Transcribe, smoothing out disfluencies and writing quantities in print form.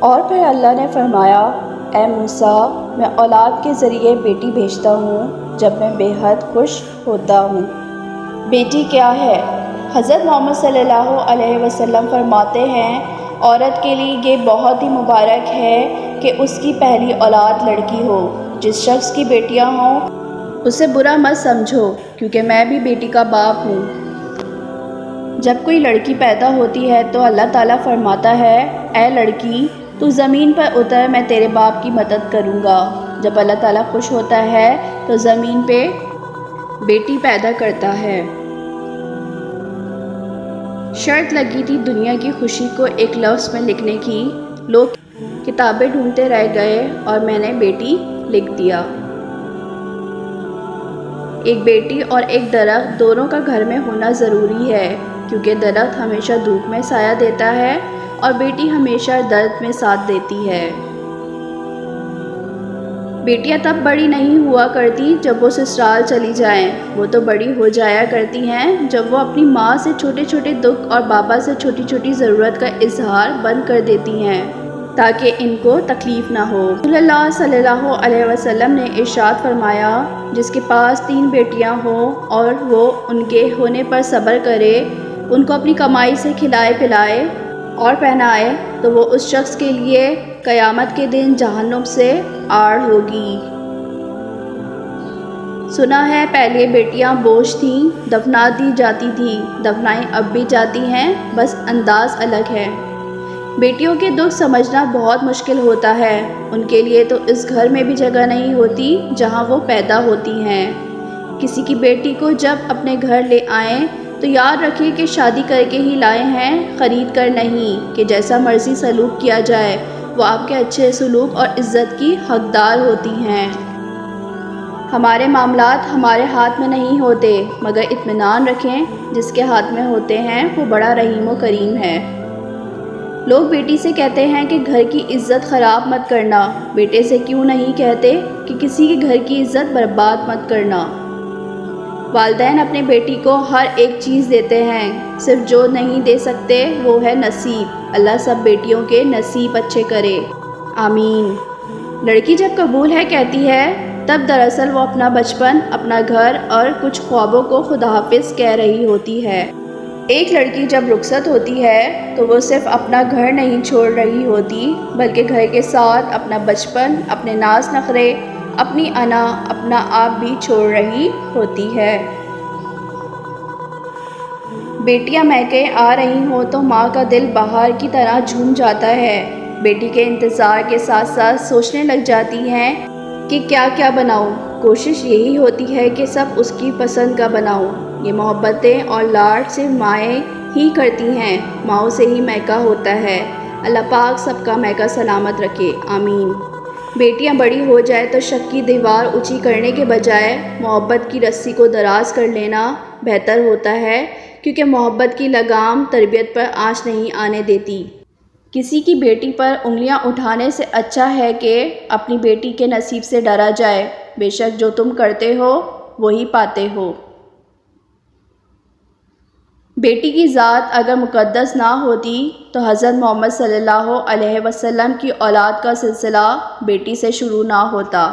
اور پھر اللہ نے فرمایا، اے موسیٰ، میں اولاد کے ذریعے بیٹی بھیجتا ہوں جب میں بے حد خوش ہوتا ہوں۔ بیٹی کیا ہے؟ حضرت محمد صلی اللہ علیہ وسلم فرماتے ہیں، عورت کے لیے یہ بہت ہی مبارک ہے کہ اس کی پہلی اولاد لڑکی ہو۔ جس شخص کی بیٹیاں ہوں اسے برا مت سمجھو، کیونکہ میں بھی بیٹی کا باپ ہوں۔ جب کوئی لڑکی پیدا ہوتی ہے تو اللہ تعالیٰ فرماتا ہے، اے لڑکی، تو زمین پر اتر، میں تیرے باپ کی مدد کروں گا۔ جب اللہ تعالیٰ خوش ہوتا ہے تو زمین پہ بیٹی پیدا کرتا ہے۔ شرط لگی تھی دنیا کی خوشی کو ایک لفظ میں لکھنے کی، لوگ کتابیں ڈھونڈتے رہ گئے اور میں نے بیٹی لکھ دیا۔ ایک بیٹی اور ایک درخت دونوں کا گھر میں ہونا ضروری ہے، کیونکہ درخت ہمیشہ دھوپ میں سایہ دیتا ہے اور بیٹی ہمیشہ درد میں ساتھ دیتی ہے۔ بیٹیاں تب بڑی نہیں ہوا کرتی جب وہ سسرال چلی جائیں، وہ تو بڑی ہو جایا کرتی ہیں جب وہ اپنی ماں سے چھوٹے چھوٹے دکھ اور بابا سے چھوٹی چھوٹی ضرورت کا اظہار بند کر دیتی ہیں تاکہ ان کو تکلیف نہ ہو۔ رسول اللہ صلی اللہ علیہ وسلم نے ارشاد فرمایا، جس کے پاس 3 بیٹیاں ہوں اور وہ ان کے ہونے پر صبر کرے، ان کو اپنی کمائی سے کھلائے پلائے اور پہنائے، تو وہ اس شخص کے لیے قیامت کے دن جہنم سے آڑ ہوگی۔ سنا ہے پہلے بیٹیاں بوجھ تھیں، دفنا دی جاتی تھیں، دفنائی اب بھی جاتی ہیں، بس انداز الگ ہے۔ بیٹیوں کے دکھ سمجھنا بہت مشکل ہوتا ہے، ان کے لیے تو اس گھر میں بھی جگہ نہیں ہوتی جہاں وہ پیدا ہوتی ہیں۔ کسی کی بیٹی کو جب اپنے گھر لے آئیں تو یاد رکھیں کہ شادی کر کے ہی لائے ہیں، خرید کر نہیں کہ جیسا مرضی سلوک کیا جائے، وہ آپ کے اچھے سلوک اور عزت کی حقدار ہوتی ہیں۔ ہمارے معاملات ہمارے ہاتھ میں نہیں ہوتے، مگر اطمینان رکھیں، جس کے ہاتھ میں ہوتے ہیں وہ بڑا رحیم و کریم ہے۔ لوگ بیٹی سے کہتے ہیں کہ گھر کی عزت خراب مت کرنا، بیٹے سے کیوں نہیں کہتے کہ کسی کے گھر کی عزت برباد مت کرنا؟ والدین اپنے بیٹی کو ہر ایک چیز دیتے ہیں، صرف جو نہیں دے سکتے وہ ہے نصیب۔ اللہ سب بیٹیوں کے نصیب اچھے کرے، آمین۔ لڑکی جب قبول ہے کہتی ہے، تب دراصل وہ اپنا بچپن، اپنا گھر اور کچھ خوابوں کو خدا حافظ کہہ رہی ہوتی ہے۔ ایک لڑکی جب رخصت ہوتی ہے تو وہ صرف اپنا گھر نہیں چھوڑ رہی ہوتی، بلکہ گھر کے ساتھ اپنا بچپن، اپنے ناز نخرے، اپنی انا، اپنا آپ بھی چھوڑ رہی ہوتی ہے۔ بیٹیاں میکے آ رہی ہوں تو ماں کا دل بہار کی طرح جھوم جاتا ہے، بیٹی کے انتظار کے ساتھ ساتھ سوچنے لگ جاتی ہیں کہ کیا کیا بناؤں۔ کوشش یہی ہوتی ہے کہ سب اس کی پسند کا بناؤں۔ یہ محبتیں اور لاڈ صرف مائیں ہی کرتی ہیں، ماؤں سے ہی میکا ہوتا ہے۔ اللہ پاک سب کا میکا سلامت رکھے، آمین۔ بیٹیاں بڑی ہو جائے تو شک کی دیوار اونچی کرنے کے بجائے محبت کی رسی کو دراز کر لینا بہتر ہوتا ہے، کیونکہ محبت کی لگام تربیت پر آنچ نہیں آنے دیتی۔ کسی کی بیٹی پر انگلیاں اٹھانے سے اچھا ہے کہ اپنی بیٹی کے نصیب سے ڈرا جائے، بے شک جو تم کرتے ہو وہی پاتے ہو۔ بیٹی کی ذات اگر مقدس نہ ہوتی تو حضرت محمد صلی اللہ علیہ وسلم کی اولاد کا سلسلہ بیٹی سے شروع نہ ہوتا۔